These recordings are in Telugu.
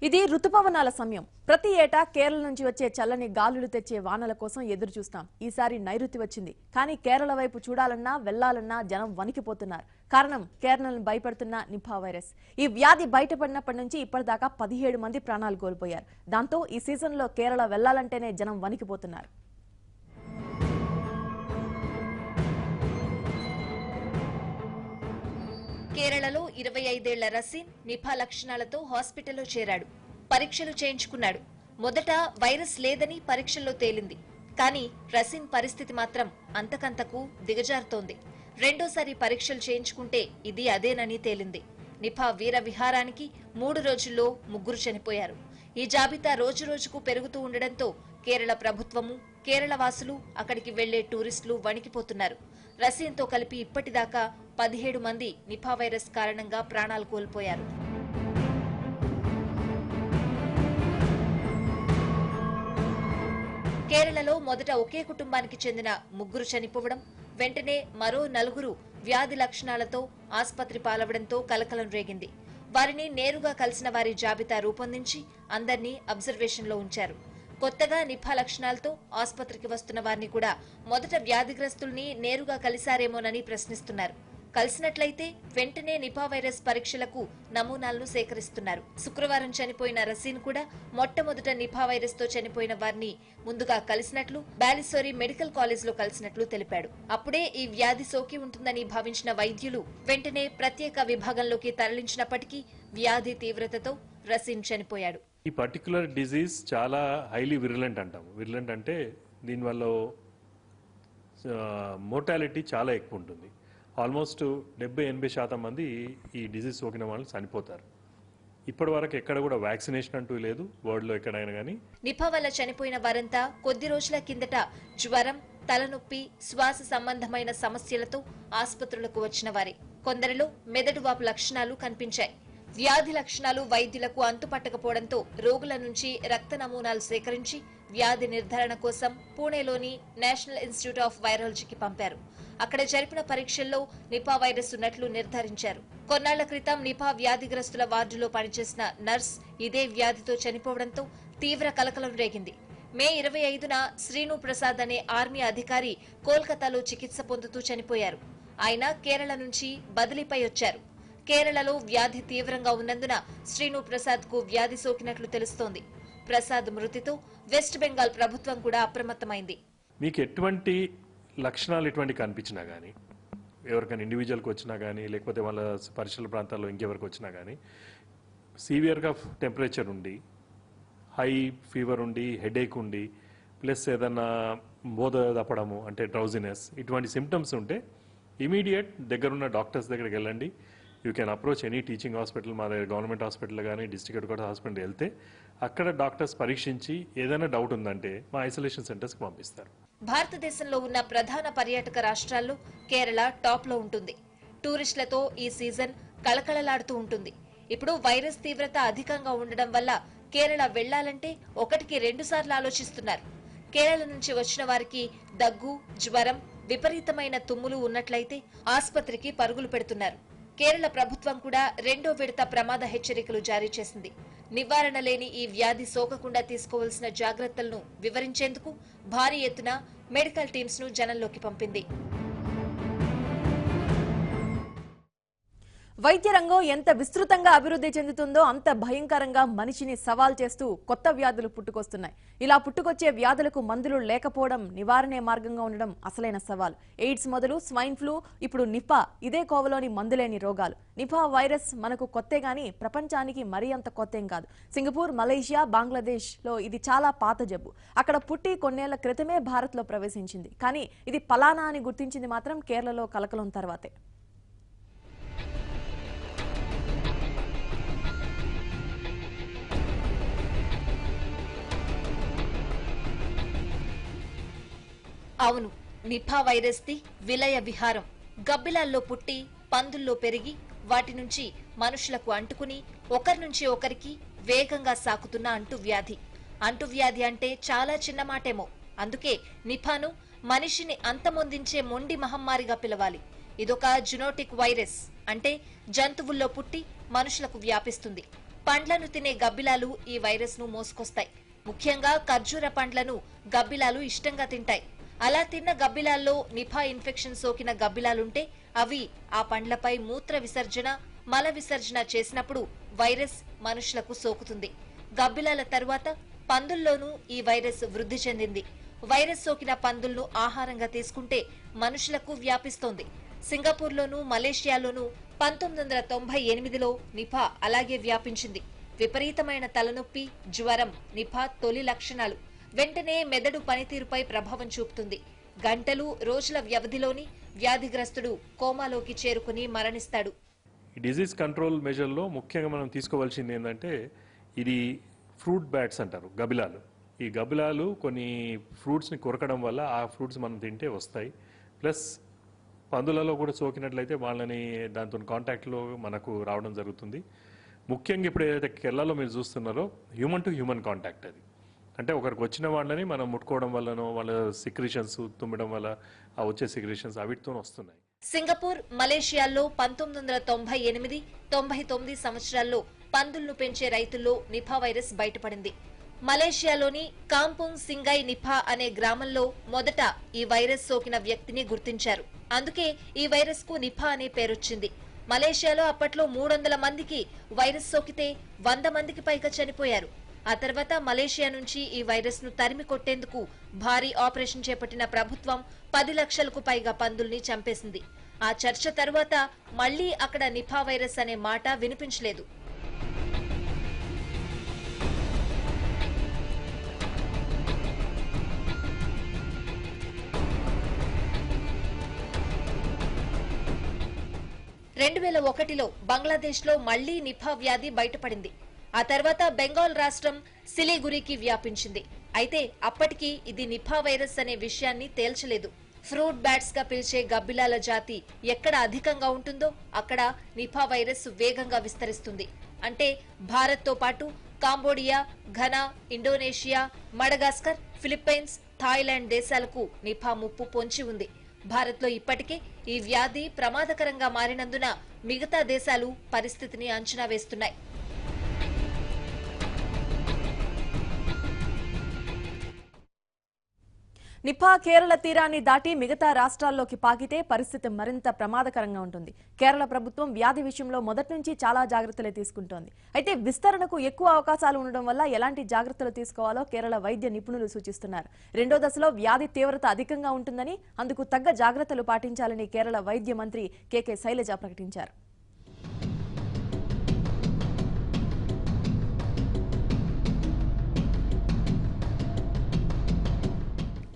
ఇది ఋతుపవనాల సమయం. ప్రతి ఏటా కేరళ నుంచి వచ్చే చల్లని గాలులు తెచ్చే వానల కోసం ఎదురు చూస్తాం. ఈసారి నైరుతి వచ్చింది. కానీ కేరళ వైపు చూడాలన్నా వెళ్లాలన్నా జనం వణికిపోతున్నారు. కారణం కేరళను భయపెడుతున్న నిపా వైరస్. ఈ వ్యాధి బయటపడినప్పటి నుంచి ఇప్పటిదాకా 17 మంది ప్రాణాలు కోల్పోయారు. దాంతో ఈ సీజన్లో కేరళ వెళ్లాలంటేనే జనం వణికిపోతున్నారు. కేరళలో 25 ఏళ్ల రసీన్ నిపా లక్షణాలతో హాస్పిటల్లో చేరాడు. పరీక్షలు చేయించుకున్నాడు. మొదట వైరస్ లేదని పరీక్షల్లో తేలింది. కానీ రసీన్ పరిస్థితి మాత్రం అంతకంతకు దిగజారుతోంది. రెండోసారి పరీక్షలు చేయించుకుంటే ఇది అదేనని తేలింది. నిపా వీర విహారానికి 3 రోజుల్లో 3 చనిపోయారు. ఈ జాబితా రోజురోజుకు పెరుగుతూ ఉండడంతో కేరళ ప్రభుత్వము, కేరళ వాసులు, అక్కడికి వెళ్లే టూరిస్టులు వణికిపోతున్నారు. రసీన్తో కలిపి ఇప్పటిదాకా 17 మంది నిపా వైరస్ కారణంగా ప్రాణాలు కోల్పోయారు. కేరళలో మొదట ఒకే కుటుంబానికి చెందిన 3 చనిపోవడం, వెంటనే మరో 4 వ్యాధి లక్షణాలతో ఆసుపత్రి పాలవడంతో కలకలం రేగింది. వారిని నేరుగా కలిసిన వారి జాబితా రూపొందించి అందర్నీ అబ్జర్వేషన్లో ఉంచారు. కొత్తగా నిపా లక్షణాలతో ఆసుపత్రికి వస్తున్న వారిని కూడా మొదట వ్యాధిగ్రస్తుల్ని నేరుగా కలిశారేమోనని ప్రశ్నిస్తున్నారు. కలిసినట్లయితే వెంటనే నిపా వైరస్ పరీక్షలకు నమూనాలను సేకరిస్తున్నారు. శుక్రవారం చనిపోయిన రసీన్ కూడా మొట్టమొదట నిపా వైరస్ తో చనిపోయిన వారిని ముందుగా కలిసినట్లు బాలిసోరి మెడికల్ కాలేజ్ లో కలిసినట్లు తెలిపాడు. అప్పుడే ఈ వ్యాధి సోకి ఉంటుందని భావించిన వైద్యులు వెంటనే ప్రత్యేక విభాగంలోకి తరలించినప్పటికీ వ్యాధి తీవ్రతతో రసీన్ చనిపోయాడు. ఈ పర్టికులర్ డిజీజ్ చాలా హైలీ విరులెంట్ అంటాం. విరులెంట్ అంటే దీనివల్ల మోర్టాలిటీ చాలా ఎక్కువ ఉంటుంది. ఆల్మోస్ట్ 70-80% మంది ఈ డిజీజ్ సోకిన వాళ్ళు చనిపోతారు. ఇప్పటి వరకు ఎక్కడ కూడా వ్యాక్సినేషన్ అంటూ లేదు వరల్డ్ లో ఎక్కడైనా కానీ. నిపా వల్ల చనిపోయిన వారంతా కొద్ది రోజుల కిందట జ్వరం, తలనొప్పి, శ్వాస సంబంధమైన సమస్యలతో ఆసుపత్రులకు వచ్చిన వారే. కొందరిలో మెదడు వాపు లక్షణాలు కనిపించాయి. వ్యాధి లక్షణాలు వైద్యులకు అంతుపట్టకపోవడంతో రోగుల నుంచి రక్త నమూనాలు సేకరించి వ్యాధి నిర్ధారణ కోసం పూణేలోని నేషనల్ ఇన్స్టిట్యూట్ ఆఫ్ వైరాలజీకి పంపారు. అక్కడ జరిపిన పరీక్షల్లో నిపా వైరస్ ఉన్నట్లు నిర్ధారించారు. కొన్నాళ్ల క్రితం నిపా వ్యాధిగ్రస్తుల వార్డులో పనిచేసిన నర్స్ ఇదే వ్యాధితో చనిపోవడంతో తీవ్ర కలకలం రేగింది. మే 25న శ్రీను ప్రసాద్ అనే ఆర్మీ అధికారి కోల్కతాలో చికిత్స పొందుతూ చనిపోయారు. ఆయన కేరళ నుంచి బదిలీపై వచ్చారు. కేరళలో వ్యాధి తీవ్రంగా ఉన్నందున శ్రీను ప్రసాద్ కు వ్యాధి సోకినట్లు తెలుస్తోంది. ప్రసాద్ మృతితో వెస్ట్ బెంగాల్ ప్రభుత్వం కూడా అప్రమత్తమైంది. మీకు ఎటువంటి లక్షణాలు ఎటువంటి కనిపించినా కానీ, ఎవరికైనా ఇండివిజువల్కి వచ్చినా కానీ, లేకపోతే వాళ్ళ పరిసర ప్రాంతాల్లో ఇంకెవరికి వచ్చినా కానీ, సివియర్గా టెంపరేచర్ ఉండి, హై ఫీవర్ ఉండి, హెడేక్ ఉండి, ప్లస్ ఏదన్నా బోధ తప్పడము అంటే డ్రౌజినెస్, ఇటువంటి సిమ్టమ్స్ ఉంటే ఇమీడియట్ దగ్గరున్న డాక్టర్స్ దగ్గరికి వెళ్ళండి. You can approach any teaching hospital, మా దగ్గర గవర్నమెంట్ హాస్పిటల్ కానీ డిస్ట్రిక్ట్ హెడ్ క్వార్టర్ హాస్పిటల్ వెళ్తే అక్కడ డాక్టర్స్ పరీక్షించి ఏదైనా డౌట్ ఉందంటే మా ఐసోలేషన్ సెంటర్స్కి పంపిస్తారు. భారతదేశంలో ఉన్న ప్రధాన పర్యాటక రాష్ట్రాల్లో కేరళ టాప్ లో ఉంటుంది. టూరిస్టులతో ఈ సీజన్ కళకళలాడుతూ ఉంటుంది. ఇప్పుడు వైరస్ తీవ్రత అధికంగా ఉండడం వల్ల కేరళ వెళ్లాలంటే 1కి 2 సార్లు ఆలోచిస్తున్నారు. కేరళ నుంచి వచ్చిన వారికి దగ్గు, జ్వరం, విపరీతమైన తుమ్ములు ఉన్నట్లయితే ఆసుపత్రికి పరుగులు పెడుతున్నారు. కేరళ ప్రభుత్వం కూడా 2వ విడత ప్రమాద హెచ్చరికలు జారీ చేసింది. నివారణ లేని ఈ వ్యాధి సోకకుండా తీసుకోవాల్సిన జాగ్రత్తలను వివరించేందుకు భారీ ఎత్తున మెడికల్ టీమ్స్ ను జనంలోకి పంపింది. వైద్య రంగం ఎంత విస్తృతంగా అభివృద్ధి చెందుతుందో అంత భయంకరంగా మనిషిని సవాల్ చేస్తూ కొత్త వ్యాధులు పుట్టుకొస్తున్నాయి. ఇలా పుట్టుకొచ్చే వ్యాధులకు మందులు లేకపోవడం, నివారణే మార్గంగా ఉండడం అసలైన సవాల్. ఎయిడ్స్ మొదలు స్వైన్ ఫ్లూ, ఇప్పుడు నిపా ఇదే కోవలోని మందులేని రోగాలు. నిపా వైరస్ మనకు కొత్తే గానీ ప్రపంచానికి మరీ అంత కొత్తేం కాదు. సింగపూర్, మలేషియా, బంగ్లాదేశ్ లో ఇది చాలా పాత జబ్బు. అక్కడ పుట్టి కొన్నేళ్ల క్రితమే భారత్ లో ప్రవేశించింది. కానీ ఇది పలానా అని గుర్తించింది మాత్రం కేరళలో కలకలం తర్వాతే. అవును, నిపా వైరస్ ది విలయ విహారం. గబ్బిలాల్లో పుట్టి పందుల్లో పెరిగి వాటి నుంచి మనుషులకు అంటుకుని ఒకరి నుంచి ఒకరికి వేగంగా సాకుతున్న అంటువ్యాధి. అంటువ్యాధి అంటే చాలా చిన్న మాటేమో. అందుకే నిపాను మనిషిని అంతమొందించే మొండి మహమ్మారిగా పిలవాలి. ఇదొక జునోటిక్ వైరస్, అంటే జంతువుల్లో పుట్టి మనుషులకు వ్యాపిస్తుంది. పండ్లను తినే గబ్బిలాలు ఈ వైరస్ ను మోసుకొస్తాయి. ముఖ్యంగా ఖర్జూర పండ్లను గబ్బిలాలు ఇష్టంగా తింటాయి. అలా తిన్న గబ్బిలాల్లో నిపా ఇన్ఫెక్షన్ సోకిన గబ్బిలాలుంటే అవి ఆ పండ్లపై మూత్ర విసర్జన, మల విసర్జన చేసినప్పుడు వైరస్ మనుషులకు సోకుతుంది. గబ్బిలాల తరువాత పందుల్లోనూ ఈ వైరస్ వృద్ధి చెందింది. వైరస్ సోకిన పందులను ఆహారంగా తీసుకుంటే మనుషులకు వ్యాపిస్తోంది. సింగపూర్లోనూ మలేషియాలోనూ 1998లో నిపా అలాగే వ్యాపించింది. విపరీతమైన తలనొప్పి, జ్వరం నిపా తొలి లక్షణాలు. వెంటనే మెదడు పనితీరుపై ప్రభావం చూపుతుంది. గంటలు, రోజుల వ్యవధిలోని వ్యాధిగ్రస్తుడు కోమాలోకి చేరుకుని మరణిస్తాడు. ఈ డిజీజ్ కంట్రోల్ మెజర్లో ముఖ్యంగా మనం తీసుకోవాల్సింది ఏంటంటే, ఇది ఫ్రూట్ బ్యాట్స్ అంటారు, గబిలాలు. ఈ గబిలాలు కొన్ని ఫ్రూట్స్ని కొరకడం వల్ల ఆ ఫ్రూట్స్ మనం తింటే వస్తాయి. ప్లస్ పందులలో కూడా సోకినట్లయితే వాళ్ళని దాంతో కాంటాక్ట్లో మనకు రావడం జరుగుతుంది. ముఖ్యంగా ఇప్పుడు ఏదైతే కేరళలో మీరు చూస్తున్నారో హ్యూమన్ టు హ్యూమన్ కాంటాక్ట్, అది అంటే ఒకరికి వచ్చిన వాళ్ళని మనం ముట్టుకోవడం వల్లనో వాళ్ళ సిక్రిషన్స్ తుమ్మడం వల్ల ఆ వచ్చే సిక్రిషన్స్ అవిటితో వస్తున్నాయి. సింగపూర్, మలేషియాల్లో 1998, 99 సంవత్సరాల్లో పందులను పెంచే రైతుల్లో నిపా వైరస్ బయటపడింది. మలేషియాలోని కాంపుంగ్ సింగై నిపా అనే గ్రామంలో మొదట ఈ వైరస్ సోకిన వ్యక్తిని గుర్తించారు. అందుకే ఈ వైరస్ కు నిపా అనే పేరొచ్చింది. మలేషియాలో అప్పట్లో 300 మందికి వైరస్ సోకితే 100 మందికి పైగా చనిపోయారు. ఆ తర్వాత మలేషియా నుంచి ఈ వైరస్ ను తరిమి కొట్టేందుకు భారీ ఆపరేషన్ చేపట్టిన ప్రభుత్వం 10 లక్షలకు పైగా పందుల్ని చంపేసింది. ఆ చర్చ తరువాత మళ్లీ అక్కడ నిపా వైరస్ అనే మాట వినిపించలేదు. లో బంగ్లాదేశ్ లో మళ్లీ నిపా వ్యాధి బయటపడింది. ఆ తర్వాత బెంగాల్ రాష్ట్రం సిలిగురికి వ్యాపించింది. అయితే అప్పటికి ఇది నిపా వైరస్ అనే విషయాన్ని తేల్చలేదు. ఫ్రూట్ బ్యాట్స్ గా పిలిచే గబ్బిలాల జాతి ఎక్కడ అధికంగా ఉంటుందో అక్కడ నిపా వైరస్ వేగంగా విస్తరిస్తుంది. అంటే భారత్ తో పాటు Cambodia, Ghana, Indonesia, Madagascar, Philippines, Thailand దేశాలకు నిపా ముప్పు పొంచి ఉంది. భారత్ లో ఇప్పటికే ఈ వ్యాధి ప్రమాదకరంగా మారినందున మిగతా దేశాలు పరిస్థితిని అంచనా వేస్తున్నాయి. నిపా కేరళ తీరాన్ని దాటి మిగతా రాష్ట్రాల్లోకి పాకితే పరిస్థితి మరింత ప్రమాదకరంగా ఉంటుంది. కేరళ ప్రభుత్వం వ్యాధి విషయంలో మొదటి నుంచి చాలా జాగ్రత్తలు తీసుకుంటోంది. అయితే విస్తరణకు ఎక్కువ అవకాశాలు ఉండడం వల్ల ఎలాంటి జాగ్రత్తలు తీసుకోవాలో కేరళ వైద్య నిపుణులు సూచిస్తున్నారు. రెండో దశలో వ్యాధి తీవ్రత అధికంగా ఉంటుందని, అందుకు తగ్గ జాగ్రత్తలు పాటించాలని కేరళ వైద్య మంత్రి కె శైలజ ప్రకటించారు.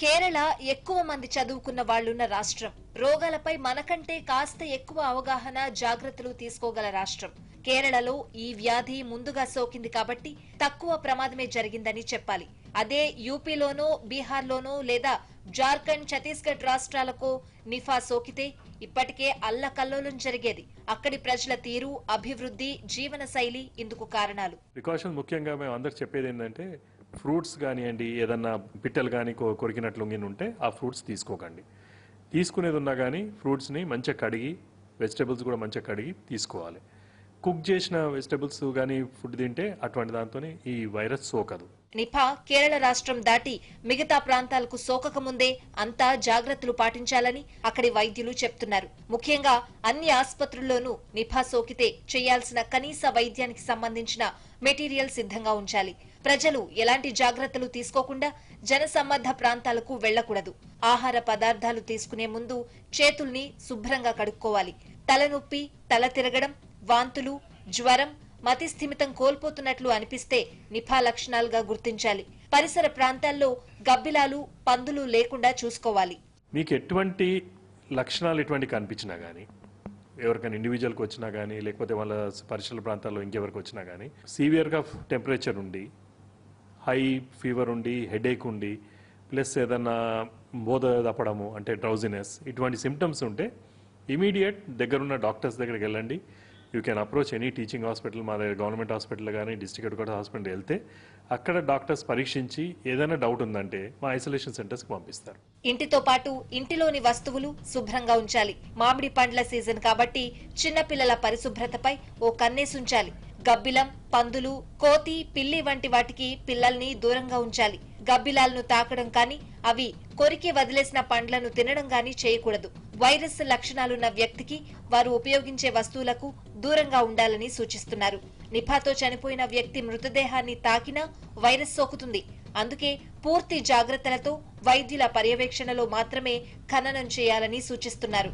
కేరళ ఎక్కువ మంది చదువుకున్న వాళ్లున్న రాష్ట్రం. రోగాలపై మనకంటే కాస్త ఎక్కువ అవగాహన, జాగ్రత్తలు తీసుకోగల రాష్ట్రం. కేరళలో ఈ వ్యాధి ముందుగా సోకింది కాబట్టి తక్కువ ప్రమాదమే జరిగిందని చెప్పాలి. అదే యూపీలోనో, బీహార్లోనో లేదా జార్ఖండ్, ఛత్తీస్గఢ్ రాష్ట్రాలకు నిఫా సోకితే ఇప్పటికే అల్లకల్లోలం జరిగేది. అక్కడి ప్రజల తీరు, అభివృద్ధి, జీవన శైలి ఇందుకు కారణాలు. ప్రికాషన్స్ ముఖ్యంగా మేము అందరికి చెప్పేది ఏంటంటే, ఫ్రూట్స్ కానివ్వండి, ఏదన్నా పిట్టలు కానీ కొరికినట్లు ఉంటే ఆ ఫ్రూట్స్ తీసుకోకండి. తీసుకునేది ఉన్నా కానీ ఫ్రూట్స్ని మంచిగా కడిగి, వెజిటేబుల్స్ కూడా మంచిగా కడిగి తీసుకోవాలి. కుక్ చేసిన వెజిటేబుల్స్ కానీ ఫుడ్ తింటే అటువంటి దాంతో ఈ వైరస్ సోకదు. నిపా కేరళ రాష్ట్రం దాటి మిగతా ప్రాంతాలకు సోకక ముందే అంతా జాగ్రత్తలు పాటించాలని అక్కడి వైద్యులు చెప్తున్నారు. ముఖ్యంగా అన్ని ఆసుపత్రుల్లోనూ నిపా సోకితే చేయాల్సిన కనీస వైద్యానికి సంబంధించిన మెటీరియల్ సిద్ధంగా ఉంచాలి. ప్రజలు ఎలాంటి జాగ్రత్తలు తీసుకోకుండా జనసమ్మర్ద ప్రాంతాలకు వెళ్లకూడదు. ఆహార పదార్థాలు తీసుకునే ముందు చేతుల్ని శుభ్రంగా కడుక్కోవాలి. తలనొప్పి, తల తిరగడం, వాంతులు, జ్వరం, మతి స్థిమితం కోల్పోతున్నట్లు అనిపిస్తే నిపా లక్షణాలుగా గుర్తించాలి. పరిసర ప్రాంతాల్లో గబ్బిలాలు, పందులు లేకుండా చూసుకోవాలి. మీకు ఎటువంటి లక్షణాలు ఎటువంటి కనిపించినా కానీ, ఎవరికైనా ఇండివిజువల్కి వచ్చినా కానీ, లేకపోతే వాళ్ళ పరిసర ప్రాంతాల్లో ఇంకెవరికి వచ్చినా కానీ, సివియర్గా టెంపరేచర్ ఉండి, హై ఫీవర్ ఉండి, హెడేక్ ఉండి, ప్లస్ ఏదన్నా బోధ తప్పడము అంటే డ్రౌజినెస్, ఇటువంటి సిమ్టమ్స్ ఉంటే ఇమీడియట్ దగ్గరున్న డాక్టర్స్ దగ్గరికి వెళ్ళండి. You can approach any teaching hospital, మా దగ్గర గవర్నమెంట్ హాస్పిటల్ కానీ డిస్ట్రిక్ట్ హెడ్ క్వార్టర్ హాస్పిటల్ వెళ్తే అక్కడ డాక్టర్స్ పరీక్షించి ఏదైనా డౌట్ ఉందంటే మా ఐసోలేషన్ సెంటర్స్కి పంపిస్తారు. ఇంటితో పాటు ఇంటిలోని వస్తువులు శుభ్రంగా ఉంచాలి. మామిడి పండ్ల సీజన్ కాబట్టి చిన్నపిల్లల పరిశుభ్రతపై ఓ కన్నేసుంచాలి. గబ్బిలం, పందులు, కోతి, పిల్లి వంటి వాటికి పిల్లల్ని దూరంగా ఉంచాలి. గబ్బిలాలను తాకడం కానీ, అవి కొరికి వదిలేసిన పండ్లను తినడం గానీ చేయకూడదు. వైరస్ లక్షణాలున్న వ్యక్తికి వారు ఉపయోగించే వస్తువులకు దూరంగా ఉండాలని సూచిస్తున్నారు. నిపాతో చనిపోయిన వ్యక్తి మృతదేహాన్ని తాకినా వైరస్ సోకుతుంది. అందుకే పూర్తి జాగ్రత్తలతో వైద్యుల పర్యవేక్షణలో మాత్రమే ఖననం చేయాలని సూచిస్తున్నారు.